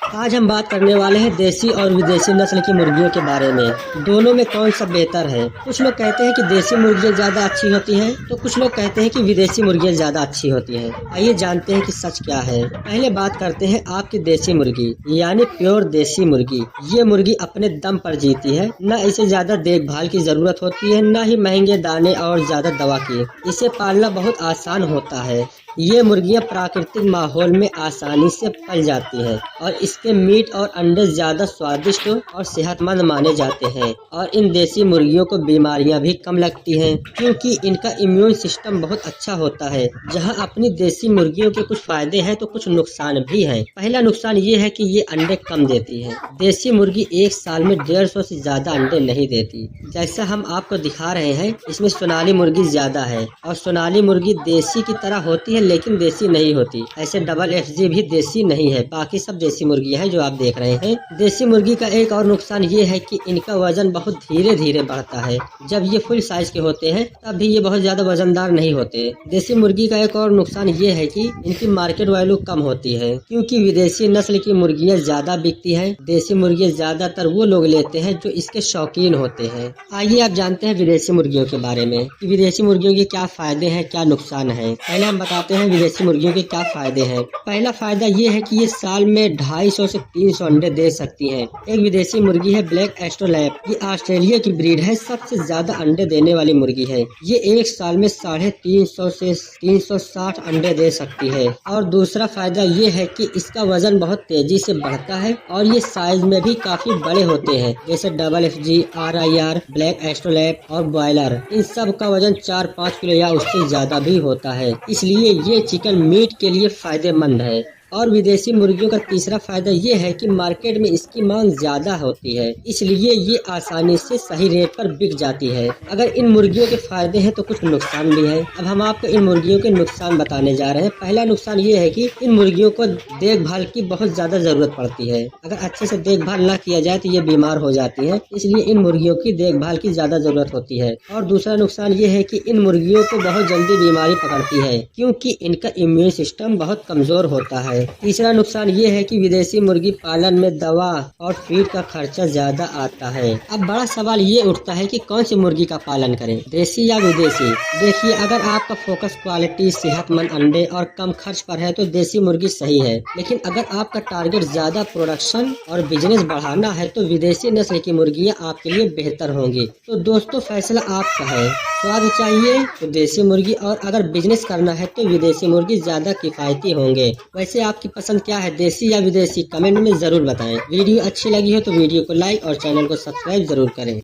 आज हम बात करने वाले हैं देसी और विदेशी नस्ल की मुर्गियों के बारे में। दोनों में कौन सा बेहतर है। कुछ लोग कहते हैं कि देसी मुर्गियाँ ज़्यादा अच्छी होती हैं, तो कुछ लोग कहते हैं कि विदेशी मुर्गियाँ ज़्यादा अच्छी होती हैं। आइए जानते हैं कि सच क्या है। पहले बात करते हैं आपकी देसी मुर्गी यानी प्योर देसी मुर्गी। ये मुर्गी अपने दम पर जीती है, न इसे ज़्यादा देखभाल की ज़रूरत होती है, न ही महंगे दाने और ज़्यादा दवा की। इसे पालना बहुत आसान होता है। ये मुर्गियां प्राकृतिक माहौल में आसानी से पल जाती हैं और इसके मीट और अंडे ज्यादा स्वादिष्ट और सेहतमंद माने जाते हैं। और इन देसी मुर्गियों को बीमारियां भी कम लगती हैं क्योंकि इनका इम्यून सिस्टम बहुत अच्छा होता है। जहां अपनी देसी मुर्गियों के कुछ फायदे हैं तो कुछ नुकसान भी हैं। पहला नुकसान ये है कि ये अंडे कम देती है। देसी मुर्गी एक साल में 150 से ज्यादा अंडे नहीं देती। जैसा हम आपको दिखा रहे हैं, इसमें सोनाली मुर्गी ज्यादा है और सोनाली मुर्गी देसी की तरह होती है लेकिन देसी नहीं होती। ऐसे डबल FG भी देसी नहीं है। बाकी सब देसी मुर्गियां हैं जो आप देख रहे हैं। देसी मुर्गी का एक और नुकसान ये है कि इनका वजन बहुत धीरे धीरे बढ़ता है। जब ये फुल साइज के होते हैं तब भी ये बहुत ज्यादा वजनदार नहीं होते। देसी मुर्गी का एक और नुकसान ये है कि इनकी मार्केट वैल्यू कम होती है क्योंकि विदेशी नस्ल की मुर्गियाँ ज्यादा बिकती है। देसी मुर्गियाँ ज्यादातर वो लोग लेते हैं जो इसके शौकीन होते हैं। आइए आप जानते हैं विदेशी मुर्गियों के बारे में कि विदेशी मुर्गियों के क्या फायदे हैं, क्या नुकसान है। पहले हम बताते हैं विदेशी मुर्गियों के क्या फायदे हैं। पहला फायदा ये है कि ये साल में 250 से 300 अंडे दे सकती हैं। एक विदेशी मुर्गी है ब्लैक एस्ट्रोलैप। ये ऑस्ट्रेलिया की ब्रीड है, सबसे ज्यादा अंडे देने वाली मुर्गी है। ये एक साल में 350 से 360 अंडे दे सकती है। और दूसरा फायदा ये है कि इसका वजन बहुत तेजी से बढ़ता है और ये साइज में भी काफी बड़े होते हैं। जैसे डबल FG, RIR, ब्लैक एस्ट्रोलैप और बॉयलर, इन सब का वजन 4-5 किलो या उससे ज्यादा भी होता है। इसलिए ये चिकन मीट के लिए फायदेमंद है। और विदेशी मुर्गियों का तीसरा फायदा ये है कि मार्केट में इसकी मांग ज्यादा होती है, इसलिए ये आसानी से सही रेट पर बिक जाती है। अगर इन मुर्गियों के फायदे हैं तो कुछ नुकसान भी है। अब हम आपको इन मुर्गियों के नुकसान बताने जा रहे हैं। पहला नुकसान ये है कि इन मुर्गियों को देखभाल की बहुत ज्यादा जरूरत पड़ती है। अगर अच्छे से देखभाल न किया जाए तो ये बीमार हो जाती है, इसलिए इन मुर्गियों की देखभाल की ज्यादा जरूरत होती है। और दूसरा नुकसान ये है कि इन मुर्गियों को बहुत जल्दी बीमारी पकड़ती है क्योंकि इनका इम्यून सिस्टम बहुत कमजोर होता है। तीसरा नुकसान ये है कि विदेशी मुर्गी पालन में दवा और फीड का खर्चा ज्यादा आता है। अब बड़ा सवाल ये उठता है कि कौन सी मुर्गी का पालन करें, देसी या विदेशी। देखिए, अगर आपका फोकस क्वालिटी, सेहतमंद अंडे और कम खर्च पर है तो देसी मुर्गी सही है। लेकिन अगर आपका टारगेट ज्यादा प्रोडक्शन और बिजनेस बढ़ाना है तो विदेशी नस्ल की मुर्गियाँ आपके लिए बेहतर होंगी। तो दोस्तों, फैसला आपका है। स्वाद चाहिए तो देसी मुर्गी, और अगर बिजनेस करना है तो विदेशी मुर्गी ज्यादा किफायती होंगे। वैसे आपकी पसंद क्या है, देसी या विदेशी? कमेंट में जरूर बताएं। वीडियो अच्छी लगी हो तो वीडियो को लाइक और चैनल को सब्सक्राइब जरूर करें।